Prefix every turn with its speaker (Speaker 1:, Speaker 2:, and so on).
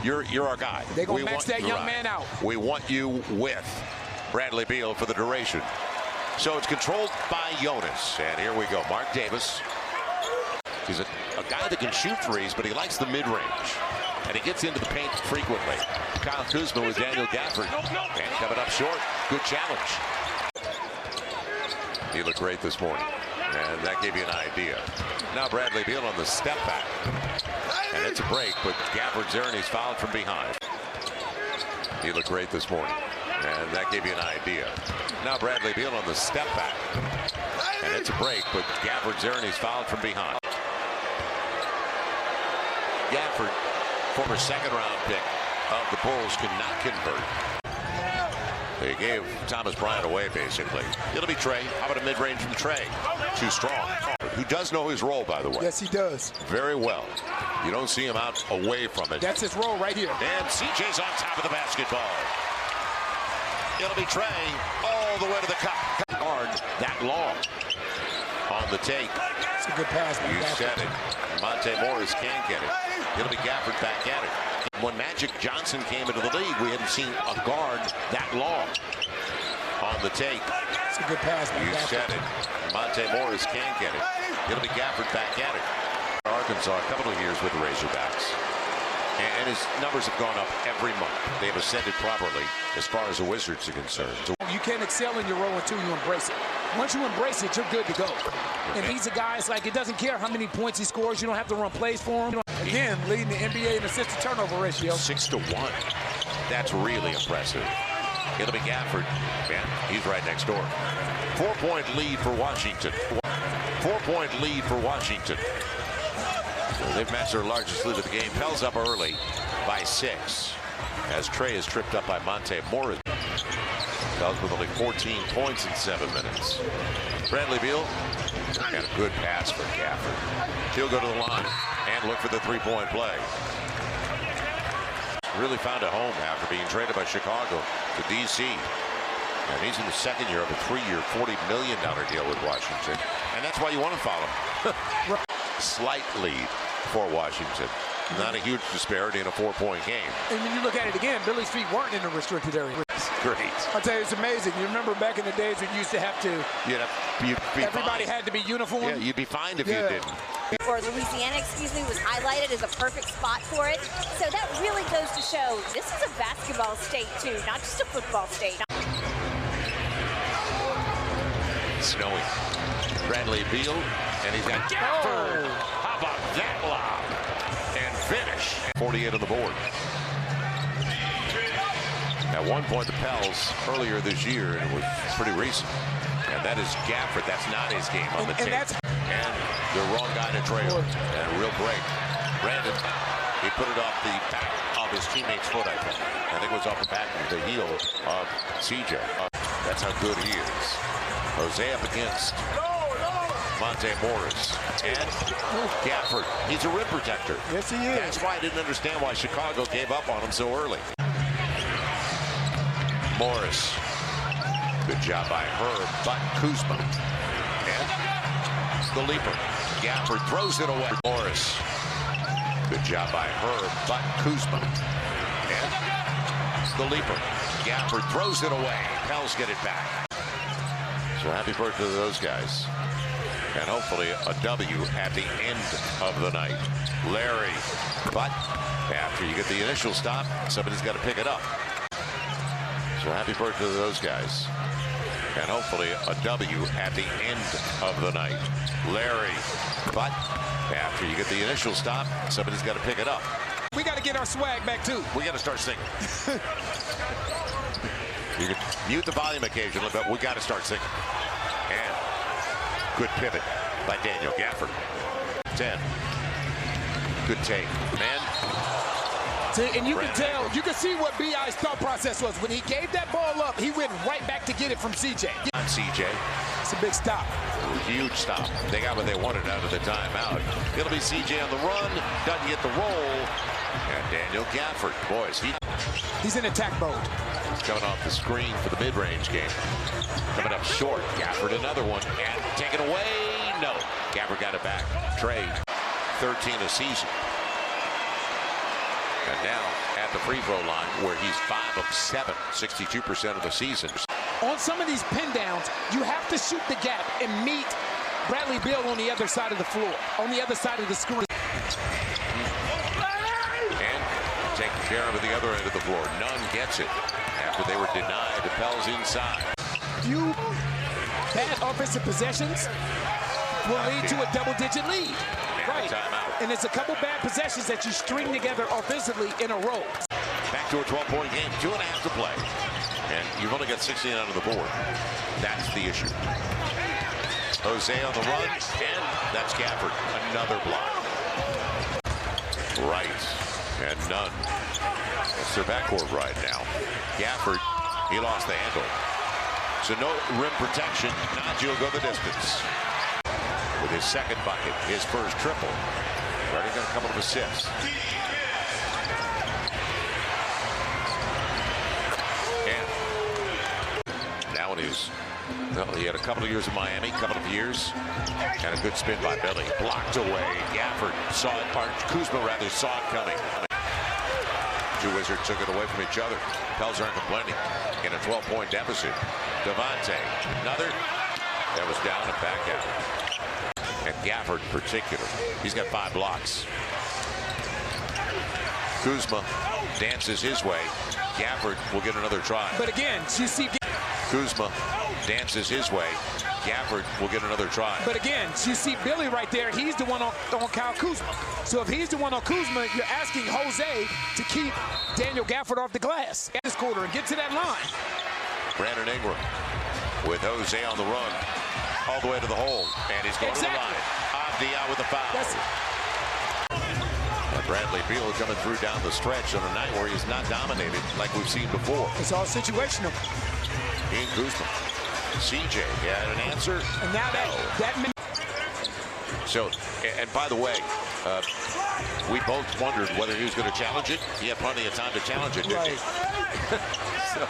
Speaker 1: you're our guy.
Speaker 2: They're going to max that young man out.
Speaker 1: We want you with Bradley Beal for the duration. So it's controlled by Jonas. And here we go. Mark Davis. He's a guy that can shoot threes, but he likes the mid-range. And he gets into the paint frequently. Kyle Kuzma with Daniel Gafford. And coming up short. Good challenge. He looked great this morning. And that gave you an idea. Now Bradley Beal on the step back. And it's a break, but Gafford's there and he's fouled from behind. He looked great this morning. And that gave you an idea. Now Bradley Beal on the step back. And it's a break, but Gafford's there and he's fouled from behind. Gafford, former second-round pick of the Bulls, could not convert. They gave Thomas Bryant away, basically. It'll be Trey. How about a mid-range from Trey? Too strong. Who does know his role, by the way.
Speaker 2: Yes, he does.
Speaker 1: Very well. You don't see him out away from it.
Speaker 2: That's his role right here.
Speaker 1: And CJ's on top of the basketball. It'll be Trey all the way to the cup. Guard that long on the take.
Speaker 2: It's a good pass.
Speaker 1: You said it. Monte Morris can't get it. It'll be Gafford back at it. When Magic Johnson came into the league, we hadn't seen a guard that long on the take.
Speaker 2: It's a good pass.
Speaker 1: You said it. Monte Morris can't get it. It'll be Gafford back at it. Arkansas a couple of years with the Razorbacks. And his numbers have gone up every month. They've ascended properly as far as the Wizards are concerned.
Speaker 2: You can't excel in your role until you embrace it. Once you embrace it, you're good to go. And he's a guy, it's like it doesn't care how many points he scores. You don't have to run plays for him. Again, leading the NBA in assist to turnover ratio.
Speaker 1: 6-1. That's really impressive. It'll be Gafford. Yeah, he's right next door. 4-point lead for Washington. 4-point lead for Washington. They've matched their largest lead of the game. Pels up early by 6 as Trey is tripped up by Monte Morris. Pels with only 14 points in 7 minutes. Bradley Beal and a good pass for Gafford. He'll go to the line and look for the three-point play. Really found a home after being traded by Chicago to D.C. And he's in the second year of a 3-year, $40 million deal with Washington. And that's why you want to follow him. Slight lead for Washington. Not a huge disparity in a 4-point game.
Speaker 2: And when you look at it again, Billy's feet weren't in the restricted area.
Speaker 1: Great.
Speaker 2: I'll tell you, it's amazing. You remember back in the days when you used to have to, everybody had to be uniform?
Speaker 1: Yeah, you'd be fined if you didn't.
Speaker 3: For Louisiana, was highlighted as a perfect spot for it. So that really goes to show this is a basketball state, too, not just a football state.
Speaker 1: Snowy. Bradley Beal, and he's got Gafford. How about that lob? And finish. 48 on the board. At one point, the Pels earlier this year, and it was pretty recent. And that is Gafford. That's not his game on the tape. And the wrong guy to trail. And a real break. Brandon, he put it off the back of his teammate's foot, I think. I think it was off the back of the heel of CJ. That's how good he is. Jose up against Monte Morris. And Gafford. He's a rim protector.
Speaker 2: Yes, he is.
Speaker 1: That's why I didn't understand why Chicago gave up on him so early. Morris. Good job by Herb, but Kuzma. And the leaper. Gafford throws it away. Morris. Good job by Herb, but Kuzma. And the leaper. Gafford throws it away. Pels get it back. So happy birthday to those guys. And hopefully a W at the end of the night. Larry. But after you get the initial stop, somebody's got to pick it up. So happy birthday to those guys. And hopefully a W at the end of the night. Larry. But after you get the initial stop, somebody's got to pick it up.
Speaker 2: We got to get our swag back, too.
Speaker 1: We got to start singing. You can mute the volume occasionally, but we got to start singing. And good pivot by Daniel Gafford. 10. Good take. Man.
Speaker 2: And you can tell, you can see what B.I.'s thought process was. When he gave that ball up, he went right back to get it from C.J.
Speaker 1: On C.J.
Speaker 2: It's a big stop.
Speaker 1: Huge stop. They got what they wanted out of the timeout. It'll be C.J. on the run. Doesn't get the roll. And Daniel Gafford. Boys,
Speaker 2: he's in attack mode.
Speaker 1: He's coming off the screen for the mid-range game. Coming up short. Gafford another one. And taken away. No. Gafford got it back. Trey, 13 a season. And now at the free throw line where he's 5 of 7, 62% of the season.
Speaker 2: On some of these pin downs, you have to shoot the gap and meet Bradley Beal on the other side of the floor, on the other side of the screen.
Speaker 1: And taking care of it the other end of the floor. Nunn gets it after they were denied. The Pels inside.
Speaker 2: Few bad offensive possessions will lead to a double-digit lead. Right.
Speaker 1: Timeout.
Speaker 2: And it's a couple bad possessions that you string together offensively in a row.
Speaker 1: Back to a 12-point game, 2.5 to play. And you've only got 16 out of the board. That's the issue. Jose on the run, and that's Gafford. Another block. Right. And Nunn. It's their backcourt right now. Gafford, he lost the handle. So no rim protection. Najee will go the distance. With his second bucket, his first triple. Already got a couple of assists. And now it is, well, he had a couple of years in Miami, couple of years, and a good spin by Billy. Blocked away. Gafford saw it, or Kuzma rather, saw it coming. Two Wizards took it away from each other. Pels aren't complaining in a 12-point deficit. Devontae, another. That was down and back out. And Gafford in particular, he's got 5 blocks. Kuzma dances his way. Gafford will get another try.
Speaker 2: But again, you see
Speaker 1: Kuzma dances his way. Gafford will get another try.
Speaker 2: But again, you see Billy right there. He's the one on Kyle Kuzma. So if he's the one on Kuzma, you're asking Jose to keep Daniel Gafford off the glass at this quarter and get to that line.
Speaker 1: Brandon Ingram with Jose on the run. All the way to the hole. And he's going to the line. Avdia with the foul. And Bradley Beal coming through down the stretch on a night where he's not dominated like we've seen before.
Speaker 2: It's all situational.
Speaker 1: Ian Kuzma. CJ had an answer.
Speaker 2: And now that
Speaker 1: So, and by the way, we both wondered whether he was going to challenge it. He had plenty of time to challenge it, didn't he?
Speaker 2: Right.
Speaker 1: So,